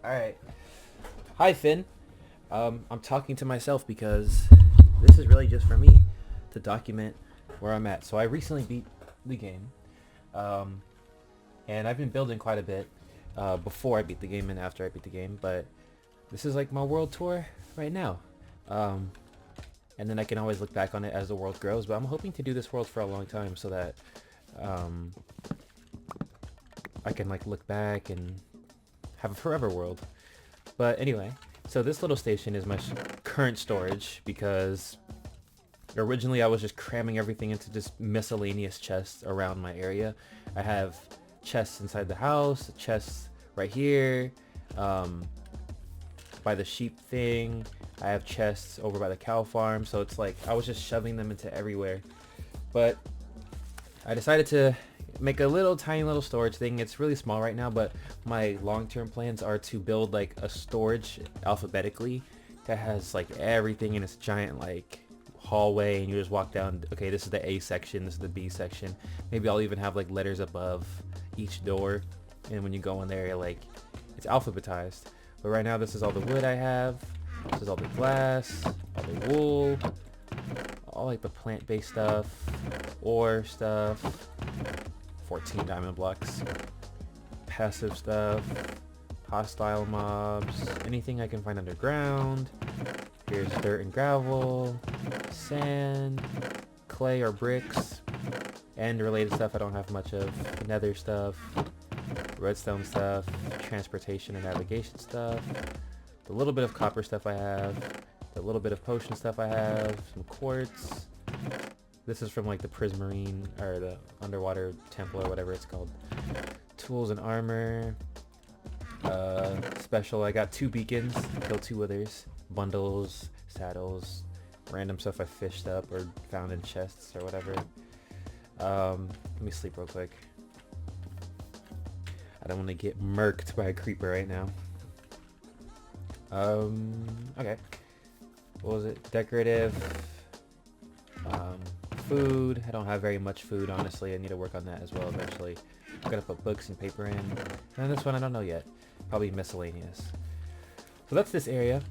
Alright. Hi, Finn. I'm talking to myself because this is really just for me to document where I'm at. So I recently beat the game. Um, and I've been building quite a bit before I beat the game and after I beat the game. But this is like my world tour right now. Um, and then I can always look back on it as the world grows. But I'm hoping to do this world for a long time so that um, I can like look back and have a forever world. But anyway, so this little station is my current storage because originally I was just cramming everything into just miscellaneous chests around my area. I have chests inside the house, chests right here, by the sheep thing. I have chests over by the cow farm, so it's like I was just shoving them into everywhere. But I decided to make a little tiny little storage thing. It's really small right now, but my long-term plans are to build like a storage alphabetically that has like everything in this giant like hallway, and you just walk down. Okay, this is the A section, this is the B section. Maybe I'll even have like letters above each door, and when you go in there, like it's alphabetized. But right now this is all the wood I have, this is all the glass, all the wool, all like the plant-based stuff, ore stuff, 14 diamond blocks, passive stuff, hostile mobs, anything I can find underground. Here's dirt and gravel, sand, clay or bricks, and related stuff I don't have much of. Nether stuff, redstone stuff, transportation and navigation stuff, the little bit of copper stuff I have, the little bit of potion stuff I have, some quartz. This is from like the Prismarine or the underwater temple or whatever it's called. Tools and armor. Special, I got 2 beacons, killed 2 others. Bundles, saddles, random stuff I fished up or found in chests or whatever. Let me sleep real quick. I don't want to get murked by a creeper right now. Okay. What was it? Decorative. Food. I don't have very much food, honestly. I need to work on that as well eventually. I'm gonna put books and paper in. And this one I don't know yet. Probably miscellaneous. So that's this area.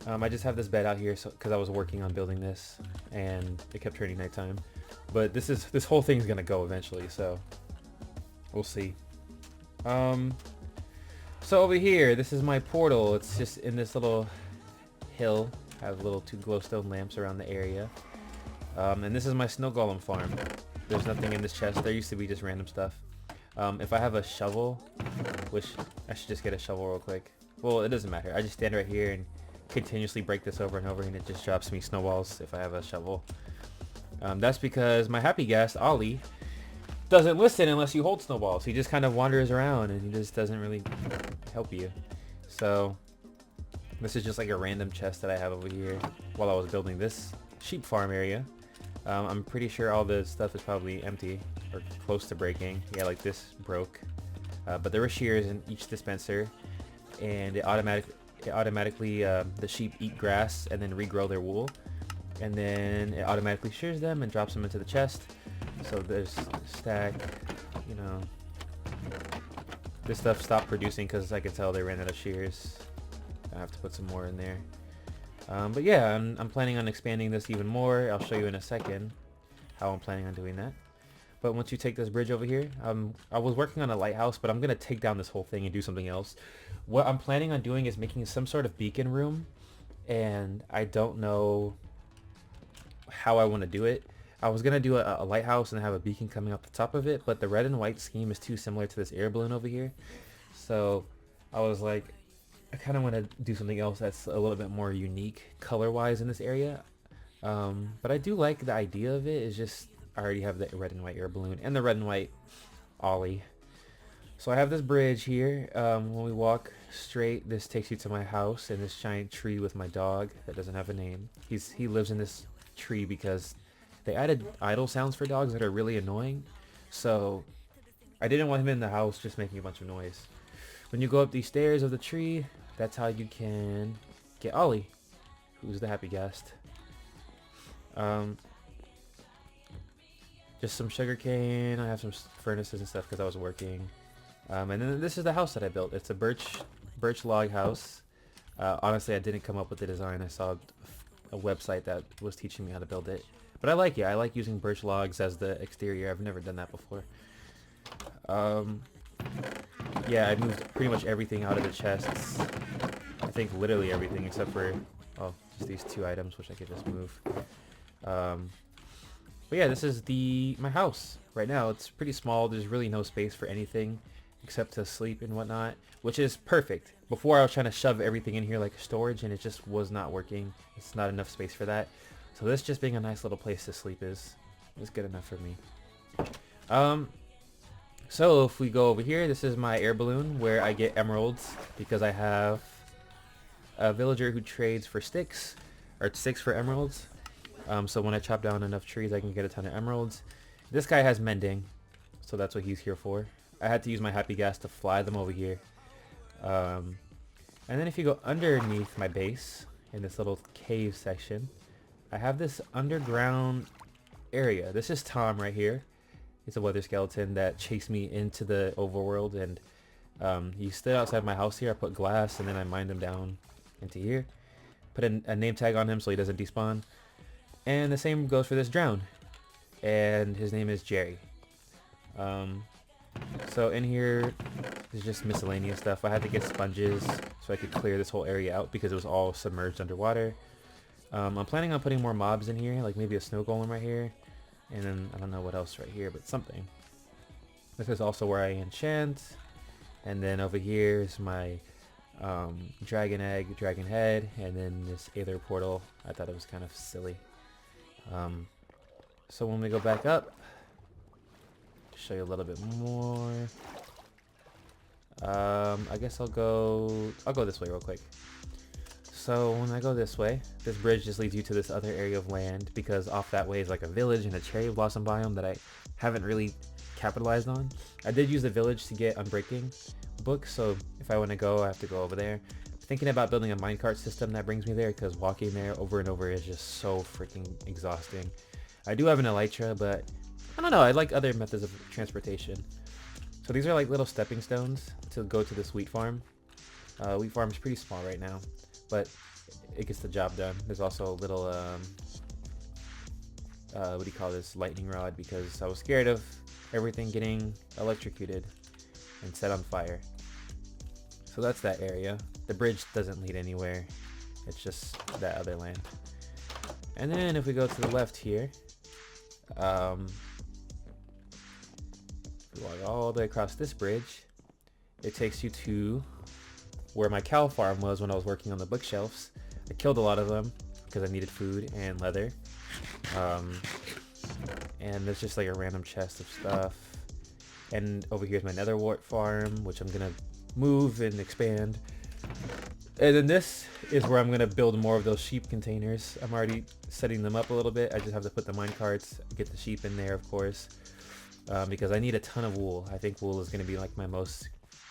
I just have this bed out here because I was working on building this and it kept turning nighttime. But this whole thing's gonna go eventually, so we'll see. So over here, this is my portal. It's just in this little hill. I have little 2 glowstone lamps around the area. And this is my snow golem farm. There's nothing in this chest. There used to be just random stuff. If I have a shovel, which I should just get a shovel real quick. Well, it doesn't matter. I just stand right here and continuously break this over and over, and it just drops me snowballs if I have a shovel. That's because my happy guest, Ollie, doesn't listen unless you hold snowballs. He just kind of wanders around and he just doesn't really help you. So this is just like a random chest that I have over here while I was building this sheep farm area. I'm pretty sure all the stuff is probably empty or close to breaking. Yeah, like this broke. But there were shears in each dispenser, and it automatically the sheep eat grass and then regrow their wool, and then it automatically shears them and drops them into the chest. So there's stack, you know. This stuff stopped producing because I could tell they ran out of shears. I have to put some more in there. But yeah, I'm planning on expanding this even more. I'll show you in a second how I'm planning on doing that. But once you take this bridge over here, I was working on a lighthouse, but I'm going to take down this whole thing and do something else. What I'm planning on doing is making some sort of beacon room, and I don't know how I want to do it. I was going to do a lighthouse and have a beacon coming up the top of it, but the red and white scheme is too similar to this air balloon over here. So I was like, I kind of want to do something else that's a little bit more unique color-wise in this area. But I do like the idea of it. It's just I already have the red and white air balloon and the red and white ollie. So I have this bridge here. When we walk straight, this takes you to my house and this giant tree with my dog that doesn't have a name. He lives in this tree because they added idle sounds for dogs that are really annoying. So I didn't want him in the house just making a bunch of noise. When you go up these stairs of the tree, that's how you can get Ollie, who's the happy guest. Just some sugar cane. I have some furnaces and stuff because I was working. And then this is the house that I built. It's a birch birch log house. Honestly, I didn't come up with the design. I saw a website that was teaching me how to build it. But I like it. I like using birch logs as the exterior. I've never done that before. Yeah, I moved pretty much everything out of the chests. I think literally everything except for, oh, just these 2 items, which I could just move. But yeah, this is my house right now. It's pretty small. There's really no space for anything except to sleep and whatnot, which is perfect. Before I was trying to shove everything in here like storage and it just was not working. It's not enough space for that. So this just being a nice little place to sleep is good enough for me. So if we go over here, this is my air balloon where I get emeralds because I have a villager who trades for sticks, or sticks for emeralds. So when I chop down enough trees, I can get a ton of emeralds. This guy has mending, so that's what he's here for. I had to use my happy gas to fly them over here. And then if you go underneath my base, in this little cave section, I have this underground area. This is Tom right here. He's a weather skeleton that chased me into the overworld, and he stood outside my house here. I put glass, and then I mined him down into here. Put a name tag on him so he doesn't despawn. And the same goes for this drown. And his name is Jerry. So in here is just miscellaneous stuff. I had to get sponges so I could clear this whole area out because it was all submerged underwater. I'm planning on putting more mobs in here, like maybe a snow golem right here. And then I don't know what else right here, but something. This is also where I enchant. And then over here is my dragon egg, dragon head, and then this aether portal. I thought it was kind of silly. So when we go back up, to show you a little bit more. I guess I'll go this way real quick. So when I go this way, this bridge just leads you to this other area of land because off that way is like a village and a cherry blossom biome that I haven't really capitalized on. I did use the village to get Unbreaking book, so if I want to go, I have to go over there. Thinking about building a minecart system that brings me there because walking there over and over is just so freaking exhausting. I do have an elytra, but I don't know, I like other methods of transportation. So these are like little stepping stones to go to this wheat farm. Wheat farm is pretty small right now, but it gets the job done. There's also a little, what do you call this, lightning rod, because I was scared of everything getting electrocuted and set on fire. So that's that area. The bridge doesn't lead anywhere. It's just that other land. And then if we go to the left here, we walk all the way across this bridge, it takes you to where my cow farm was when I was working on the bookshelves. I killed a lot of them because I needed food and leather. And there's just like a random chest of stuff. And over here's my nether wart farm, which I'm gonna move and expand. And then this is where I'm gonna build more of those sheep containers. I'm already setting them up a little bit. I just have to put the minecarts, get the sheep in there, of course, because I need a ton of wool. I think wool is gonna be like my most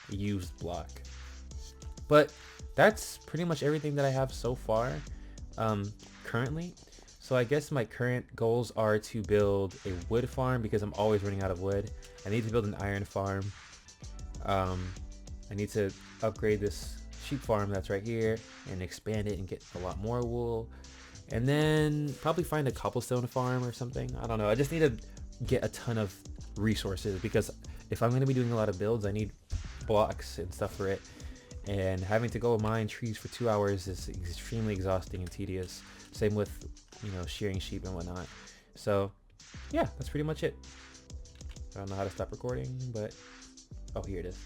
used block. But that's pretty much everything that I have so far, currently. So I guess my current goals are to build a wood farm because I'm always running out of wood. I need to build an iron farm. I need to upgrade this sheep farm that's right here and expand it and get a lot more wool. And then probably find a cobblestone farm or something. I don't know. I just need to get a ton of resources because if I'm going to be doing a lot of builds, I need blocks and stuff for it. And having to go mine trees for 2 hours is extremely exhausting and tedious. Same with, you know, shearing sheep and whatnot. So yeah, that's pretty much it. I don't know how to stop recording, but oh, here it is.